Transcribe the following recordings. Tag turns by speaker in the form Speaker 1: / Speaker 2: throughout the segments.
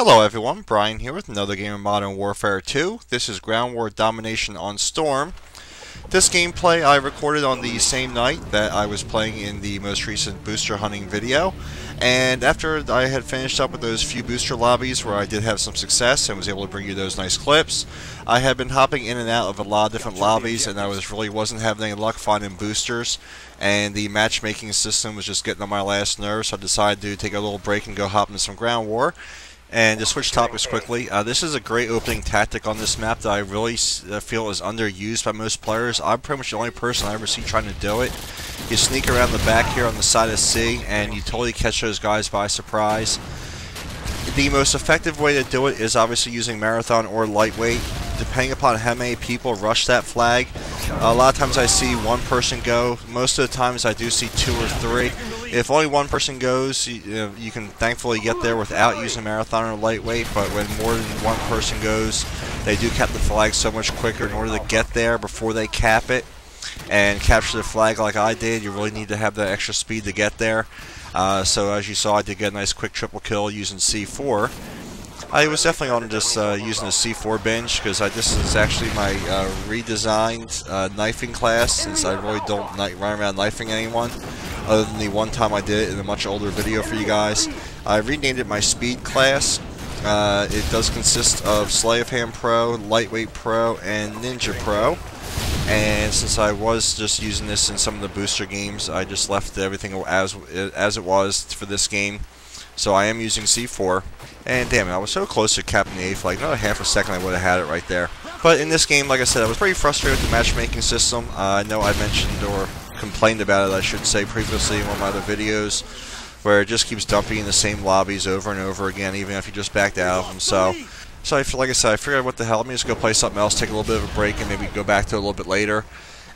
Speaker 1: Hello everyone, Brian here with another game of Modern Warfare 2. This is Ground War Domination on Storm. This gameplay I recorded on the same night that I was playing in the most recent booster hunting video. And after I had finished up with those few booster lobbies where I did have some success and was able to bring you those nice clips, I had been hopping in and out of a lot of different lobbies and I wasn't having any luck finding boosters. And the matchmaking system was just getting on my last nerve, so I decided to take a little break and go hop into some Ground War. And to switch topics quickly, this is a great opening tactic on this map that I really feel is underused by most players. I'm pretty much the only person I ever see trying to do it. You sneak around the back here on the side of C, and you totally catch those guys by surprise. The most effective way to do it is obviously using Marathon or Lightweight, depending upon how many people rush that flag. A lot of times I see one person go. Most of the times I do see two or three. If only one person goes, you can thankfully get there without using Marathon or Lightweight, but when more than one person goes, they do cap the flag so much quicker. In order to get there before they cap it and capture the flag like I did, you really need to have that extra speed to get there. So as you saw, I did get a nice quick triple kill using C4. I was definitely on just using the C4 binge because this is actually my redesigned knifing class, since I really don't run around knifing anyone other than the one time I did it in a much older video for you guys. I renamed it my speed class. It does consist of Sleight of Hand Pro, Lightweight Pro, and Ninja Pro. And since I was just using this in some of the booster games, I just left everything as it was for this game. So I am using C4. And damn it, I was so close to capping the A flag. Another half a second I would have had it right there. But in this game, like I said, I was pretty frustrated with the matchmaking system. I know I mentioned or complained about it, I should say, previously in one of my other videos, where it just keeps dumping in the same lobbies over and over again, even if you just backed out of them. So like I said, I figured, what the hell, let me just go play something else, take a little bit of a break, and maybe go back to it a little bit later.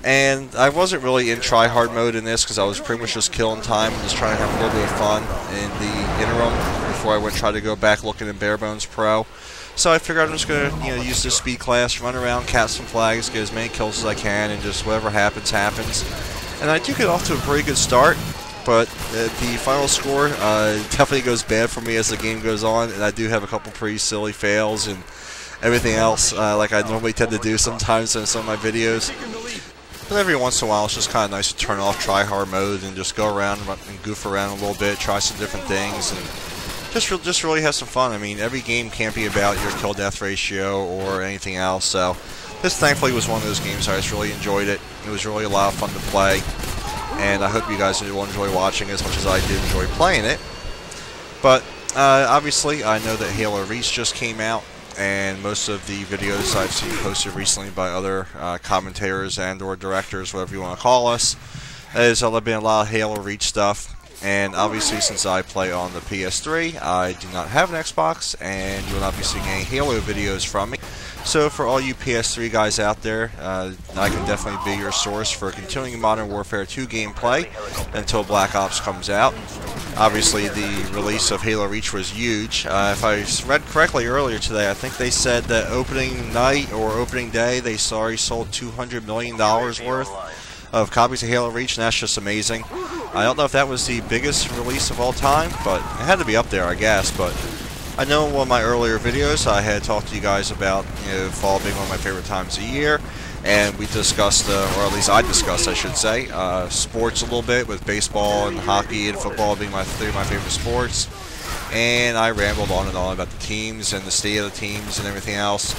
Speaker 1: And I wasn't really in try-hard mode in this because I was pretty much just killing time and just trying to have a little bit of fun in the interim before I went try to go back looking in Bare Bones Pro. So I figured I'm just going to use this speed class, run around, cap some flags, get as many kills as I can, and just whatever happens, happens. And I do get off to a pretty good start, but the final score definitely goes bad for me as the game goes on, and I do have a couple pretty silly fails and everything else like I normally tend to do sometimes in some of my videos. But every once in a while, it's just kind of nice to turn off try-hard mode and just go around and goof around a little bit, try some different things, and just really have some fun. I mean, every game can't be about your kill-death ratio or anything else, so this thankfully was one of those games I just really enjoyed it. It was really a lot of fun to play, and I hope you guys will enjoy watching as much as I did enjoy playing it. But obviously, I know that Halo Reach just came out, and most of the videos I've seen posted recently by other commentators and or directors, whatever you want to call us, there's been a lot of Halo Reach stuff. And obviously, since I play on the PS3, I do not have an Xbox, and you will not be seeing any Halo videos from me. So for all you PS3 guys out there, I can definitely be your source for continuing Modern Warfare 2 gameplay until Black Ops comes out. Obviously, the release of Halo Reach was huge. If I read correctly earlier today, I think they said that opening night or opening day, they already sold $200 million worth of copies of Halo Reach, and that's just amazing. I don't know if that was the biggest release of all time, but it had to be up there, I guess. But I know in one of my earlier videos, I had talked to you guys about fall being one of my favorite times of year, and we discussed, or at least I discussed, I should say, sports a little bit, with baseball and hockey and football being three of my favorite sports. And I rambled on and on about the teams and the state of the teams and everything else.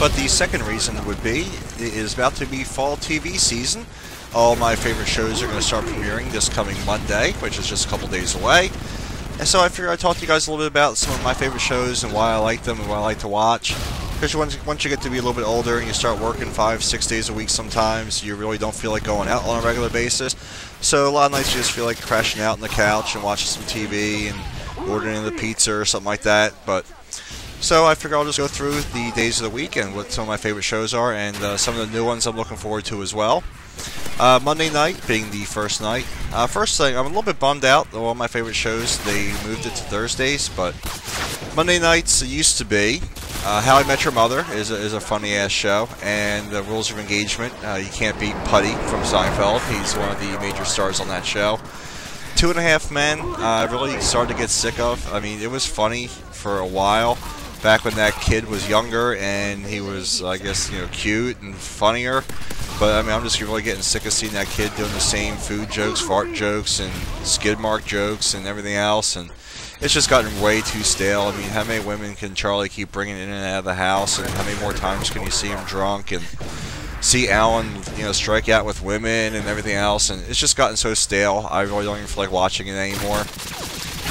Speaker 1: But the second reason would be, it is about to be fall TV season. All my favorite shows are going to start premiering this coming Monday, which is just a couple days away. And so I figured I'd talk to you guys a little bit about some of my favorite shows and why I like them and what I like to watch. Because once you get to be a little bit older and you start working 5-6 days a week sometimes, you really don't feel like going out on a regular basis. So a lot of nights you just feel like crashing out on the couch and watching some TV and ordering the pizza or something like that. So I figure I'll just go through the days of the week and what some of my favorite shows are, and some of the new ones I'm looking forward to as well. Monday night being the first night. First thing, I'm a little bit bummed out. All my favorite shows, they moved it to Thursdays, but Monday nights used to be How I Met Your Mother is a funny-ass show, and the Rules of Engagement. You can't beat Putty from Seinfeld. He's one of the major stars on that show. 2.5 Men, I really started to get sick of. I mean, it was funny for a while. Back when that kid was younger and he was, I guess, you know, cute and funnier. But I mean, I'm just really getting sick of seeing that kid doing the same food jokes, fart jokes, and skid mark jokes and everything else. And it's just gotten way too stale. I mean, how many women can Charlie keep bringing in and out of the house? And how many more times can you see him drunk and see Alan, you know, strike out with women and everything else? And it's just gotten so stale. I really don't even feel like watching it anymore.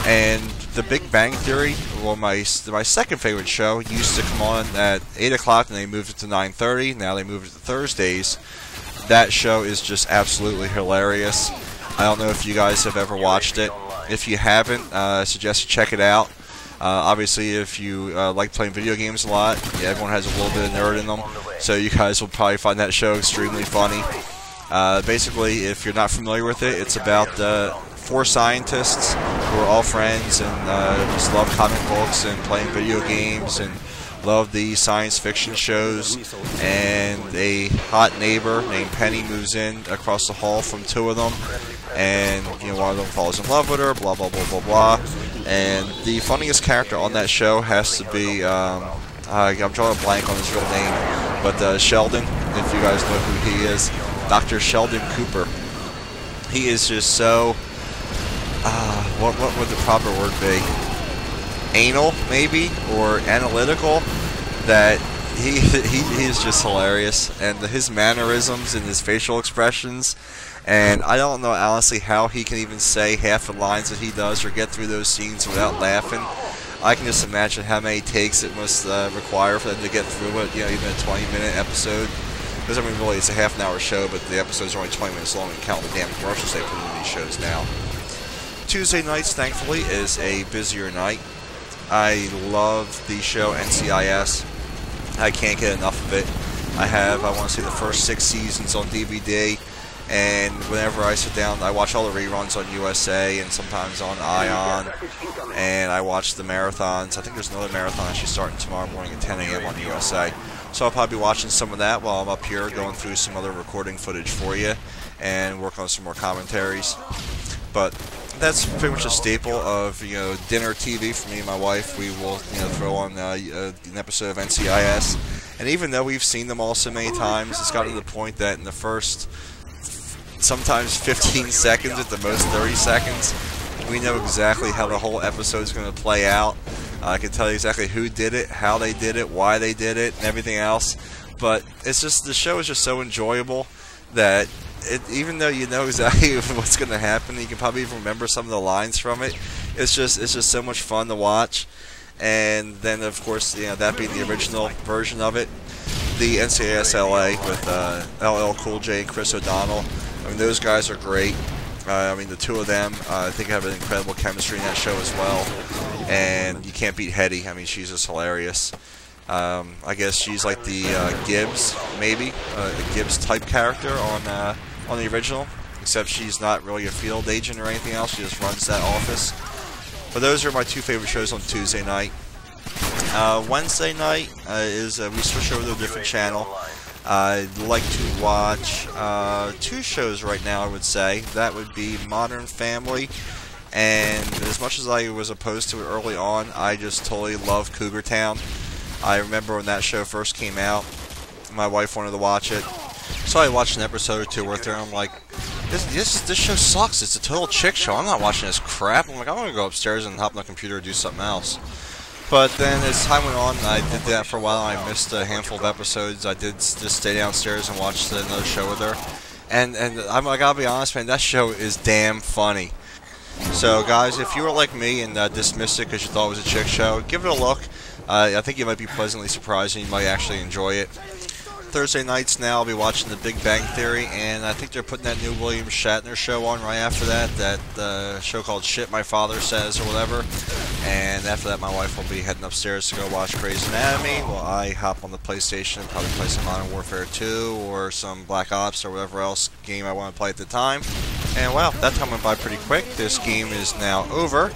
Speaker 1: And The Big Bang Theory, well, my second favorite show, used to come on at 8 o'clock, and they moved it to 9:30. Now they moved it to Thursdays. That show is just absolutely hilarious. I don't know if you guys have ever watched it. If you haven't, I suggest you check it out. Obviously, if you like playing video games a lot, yeah, everyone has a little bit of nerd in them, so you guys will probably find that show extremely funny. Basically, if you're not familiar with it, it's about 4 scientists who are all friends and just love comic books and playing video games and love the science fiction shows. And a hot neighbor named Penny moves in across the hall from 2 of them, and you know, one of them falls in love with her. Blah blah blah blah blah. And the funniest character on that show has to be I'm drawing a blank on his real name, but Sheldon. If you guys know who he is, Dr. Sheldon Cooper. He is just so. What would the proper word be? Anal, maybe, or analytical. That he is just hilarious, and his mannerisms and his facial expressions. And I don't know honestly how he can even say half the lines that he does or get through those scenes without laughing. I can just imagine how many takes it must require for them to get through it. You know, even a 20-minute episode. Because I mean, really, it's a half-an-hour show, but the episodes are only 20 minutes long. And count the damn commercials they put in these shows now. Tuesday nights, thankfully, is a busier night. I love the show NCIS. I can't get enough of it. I want to see the first 6 seasons on DVD, and whenever I sit down, I watch all the reruns on USA and sometimes on ION, and I watch the marathons. I think there's another marathon actually starting tomorrow morning at 10 a.m. on USA. So I'll probably be watching some of that while I'm up here going through some other recording footage for you and work on some more commentaries. But that's pretty much a staple of, you know, dinner TV for me and my wife. We will, you know, throw on an episode of NCIS, and even though we've seen them all so many times, it's gotten to the point that in the first sometimes 15 seconds, at the most 30 seconds, we know exactly how the whole episode is going to play out. I can tell you exactly who did it, how they did it, why they did it, and everything else. But it's just, the show is just so enjoyable that even though you know exactly what's going to happen, you can probably even remember some of the lines from it. It's just so much fun to watch. And then, of course, you know, that being the original version of it, the NCIS LA with LL Cool J and Chris O'Donnell. I mean, those guys are great. I mean, the 2 of them, I think, have an incredible chemistry in that show as well. And you can't beat Hetty. I mean, she's just hilarious. I guess she's like the Gibbs, maybe, a Gibbs type character on the original, except she's not really a field agent or anything else. She just runs that office. But those are my 2 favorite shows on Tuesday night. Wednesday night is we switch over to a different channel. I'd like to watch 2 shows right now, I would say. That would be Modern Family, and as much as I was opposed to it early on, I just totally love Cougar Town. I remember when that show first came out, my wife wanted to watch it, so I watched an episode or 2 worth there, and I'm like, this show sucks. It's a total chick show. I'm not watching this crap. I'm like, I want to go upstairs and hop on the computer and do something else. But then as time went on, I did that for a while. I missed a handful of episodes. I did just stay downstairs and watch another show with her. And I'm like, I'll be honest, man, that show is damn funny. So guys, if you were like me and dismissed it because you thought it was a chick show, give it a look. I think you might be pleasantly surprised and you might actually enjoy it. Thursday nights now, I'll be watching The Big Bang Theory, and I think they're putting that new William Shatner show on right after that show called Shit My Father Says or whatever. And after that, my wife will be heading upstairs to go watch Grey's Anatomy while I hop on the PlayStation and probably play some Modern Warfare 2 or some Black Ops or whatever else game I want to play at the time. And well, that time went by pretty quick. This game is now over.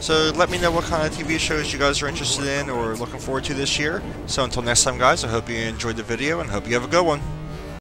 Speaker 1: So let me know what kind of TV shows you guys are interested in or looking forward to this year. So until next time, guys, I hope you enjoyed the video and hope you have a good one.